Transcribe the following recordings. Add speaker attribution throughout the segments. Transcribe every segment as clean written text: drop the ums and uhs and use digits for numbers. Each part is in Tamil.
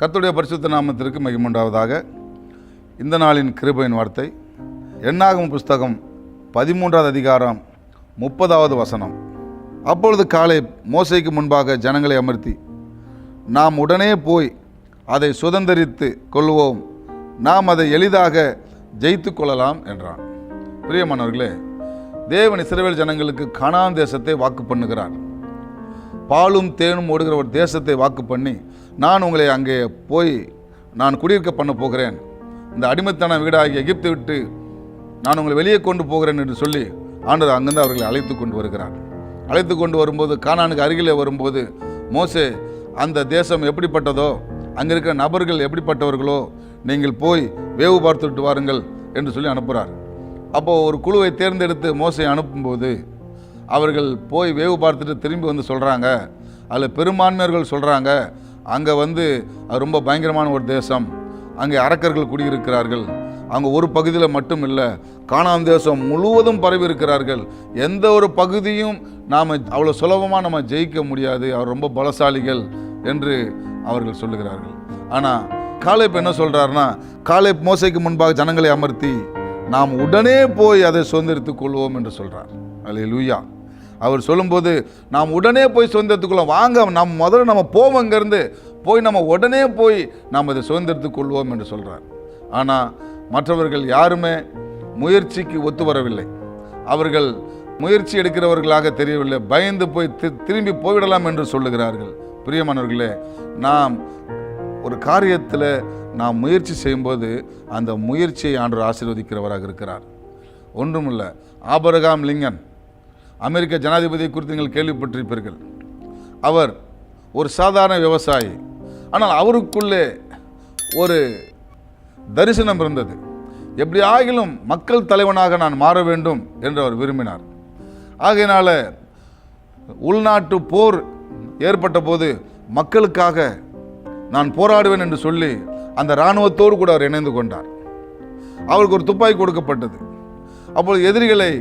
Speaker 1: கர்த்தருடைய பரிசுத்த நாமத்திற்கு மகிமை உண்டாவதாக. இந்த நாளின் கிருபையின் வார்த்தை என்னாகும் புஸ்தகம் 13வது அதிகாரம் 30வது வசனம். அப்பொழுது காலேப் மோசேக்கு முன்பாக ஜனங்களை அமர்த்தி, நாம் உடனே போய் அதை சுதந்தரித்து கொள்வோம், நாம் அதை எளிதாக ஜெயித்து கொள்ளலாம் என்றான். பிரியமானவர்களே, தேவன் இஸ்ரவேல் ஜனங்களுக்கு கானான் தேசத்தை வாக்கு பண்ணுகிறார். பாலும் தேனும் ஓடுகிற ஒரு தேசத்தை வாக்கு பண்ணி, நான் உங்களை அங்கே போய் நான் குடியிருக்க பண்ண போகிறேன், இந்த அடிமைத்தன வீடாகி எகிப்தை விட்டு நான் உங்களை வெளியே கொண்டு போகிறேன் என்று சொல்லி ஆண்டவர் அங்கிருந்து அவர்களை அழைத்து கொண்டு வருகிறார். அழைத்து கொண்டு வரும்போது, கானானுக்கு அருகிலே வரும்போது, மோசே அந்த தேசம் எப்படிப்பட்டதோ, அங்கே இருக்கிற நபர்கள் எப்படிப்பட்டவர்களோ, நீங்கள் போய் வேவு பார்த்துட்டு வாருங்கள் என்று சொல்லி அனுப்புகிறார். அப்போது ஒரு குழுவை தேர்ந்தெடுத்து மோசே அனுப்பும்போது, அவர்கள் போய் வேவு பார்த்துட்டு திரும்பி வந்து சொல்கிறாங்க, அதில் பெரும்பான்மையர்கள் சொல்கிறாங்க, அங்கே அது ரொம்ப பயங்கரமான ஒரு தேசம், அங்கே அரக்கர்கள் குடியிருக்கிறார்கள், அங்கே ஒரு பகுதியில் மட்டும் இல்லை, கானான் தேசம் முழுவதும் பரவி இருக்கிறார்கள், எந்த ஒரு பகுதியும் நாம் அவ்வளோ சுலபமாக நம்ம ஜெயிக்க முடியாது, அவர் ரொம்ப பலசாலிகள் என்று அவர்கள் சொல்லுகிறார்கள். ஆனால் காலேப் என்ன சொல்கிறாருன்னா, காலேப் மோசேக்கு முன்பாக ஜனங்களை அமர்த்தி, நாம் உடனே போய் அதை சுதந்திரித்துக் கொள்வோம் என்று சொல்கிறார். அல்லேலூயா. அவர் சொல்லும்போது, நாம் உடனே போய் சுதந்திரத்துக்குள்ளோம், வாங்க நம்ம போவோம், அங்கேருந்து போய் நம்ம உடனே போய் நாம் அதை சுதந்திரத்துக் கொள்வோம் என்று சொல்கிறார். ஆனால் மற்றவர்கள் யாருமே முயற்சிக்கு ஒத்து வரவில்லை. அவர்கள் முயற்சி எடுக்கிறவர்களாக தெரியவில்லை, பயந்து போய் திரும்பி போய்விடலாம் என்று சொல்லுகிறார்கள். பிரியமானவர்களே, நாம் ஒரு காரியத்தில் நாம் முயற்சி செய்யும்போது அந்த முயற்சியை ஆண்டவர் ஆசீர்வதிக்கிறவராக இருக்கிறார். ஒன்றுமில்லை, ஆபிரகாம் லிங்கன், அமெரிக்க ஜனாதிபதியை குறித்து நீங்கள் கேள்விப்பட்டிருப்பீர்கள். அவர் ஒரு சாதாரண விவசாயி, ஆனால் அவருக்குள்ளே ஒரு தரிசனம் இருந்தது. எப்படி ஆகிலும் மக்கள் தலைவனாக நான் மாற வேண்டும் என்று அவர் விரும்பினார். ஆகையினால உள்நாட்டு போர் ஏற்பட்ட போது மக்களுக்காக நான் போராடுவேன் என்று சொல்லி அந்த இராணுவத்தோடு கூட அவர் இணைந்து கொண்டார். அவருக்கு ஒரு துப்பாக்கி கொடுக்கப்பட்டது. அப்பொழுது எதிரிகளை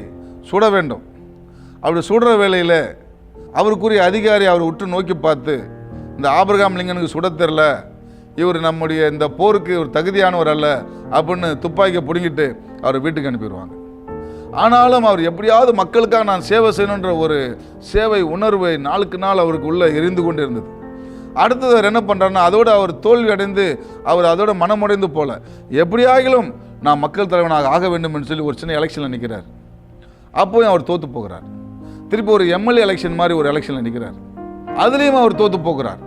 Speaker 1: சுட வேண்டும். அப்படி சுடுற வேளையில் அவருக்குரிய அதிகாரி அவர் உற்று நோக்கி பார்த்து, இந்த ஆபிரகாம் லிங்கனுக்கு சுட தெரில, இவர் நம்முடைய இந்த போருக்கு ஒரு தகுதியானவர் அல்ல அப்படின்னு துப்பாக்கியை பிடுங்கிட்டு அவரை வீட்டுக்கு அனுப்பிடுவாங்க. ஆனாலும் அவர் எப்படியாவது மக்களுக்காக நான் சேவை செய்யணுன்ற ஒரு சேவை உணர்வை நாளுக்கு நாள் அவருக்கு உள்ளே எரிந்து கொண்டு இருந்தது. அடுத்தது அவர் என்ன பண்ணுறாருன்னா, அதோடு அவர் தோல்வி அடைந்து அவர் அதோட மனமுடைந்து போல, எப்படியாகிலும் நான் மக்கள் தலைவனாக ஆக வேண்டும் என்று சொல்லி ஒரு சின்ன எலெக்ஷனில் நிற்கிறார். அப்போயும் அவர் தோற்று போகிறார். திருப்பி ஒரு எம்எல்ஏ எலெக்ஷன் மாதிரி ஒரு எலெக்ஷனில் நிற்கிறார், அதுலேயும் அவர் தோற்று போகிறார்.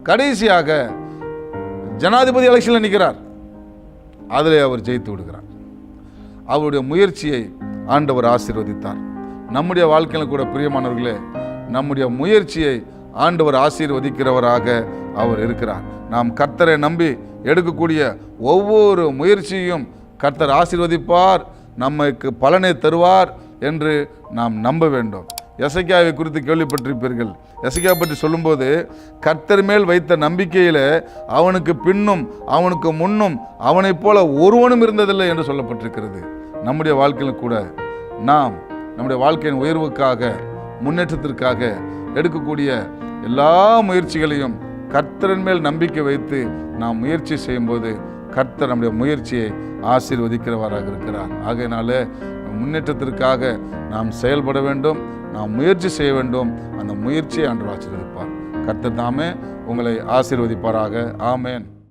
Speaker 1: கடைசியாக ஜனாதிபதி எலெக்ஷனில் நிற்கிறார், அதிலே அவர் ஜெயித்து விடுகிறார். அவருடைய முயற்சியை ஆண்டவர் ஆசீர்வதித்தார். நம்முடைய வாழ்க்கையில் கூட பிரியமானவர்களே, நம்முடைய முயற்சியை ஆண்டவர் ஆசீர்வதிக்கிறவராக அவர் இருக்கிறார். நாம் கர்த்தரை நம்பி எடுக்கக்கூடிய ஒவ்வொரு முயற்சியும் கர்த்தர் ஆசீர்வதிப்பார், நமக்கு பலனை தருவார் என்று நாம் நம்ப வேண்டும். எசேக்கியாவை குறித்து கேள்விப்பட்டிருப்பீர்கள். எசேக்கியா பற்றி சொல்லும்போது, கர்த்தர் மேல் வைத்த நம்பிக்கையில் அவனுக்கு பின்னும் அவனுக்கு முன்னும் அவனைப் போல ஒருவனும் இருந்ததில்லை என்று சொல்லப்பட்டிருக்கிறது. நம்முடைய வாழ்க்கையில் கூட நாம் நம்முடைய வாழ்க்கையின் உயர்வுக்காக, முன்னேற்றத்திற்காக எடுக்கக்கூடிய எல்லா முயற்சிகளையும் கர்த்தரின் மேல் நம்பிக்கை வைத்து நாம் முயற்சி செய்யும்போது கர்த்தர் நம்முடைய முயற்சியை ஆசீர்வதிக்கிறவராக இருக்கிறார். ஆகையினால முன்னேற்றத்திற்காக நாம் செயல்பட வேண்டும், நாம் முயற்சி செய்ய வேண்டும். அந்த முயற்சியை ஆண்டவர் ஆசீர்வதிப்பார். கர்த்தர் தாமே உங்களை ஆசீர்வதிப்பாராக. ஆமென்.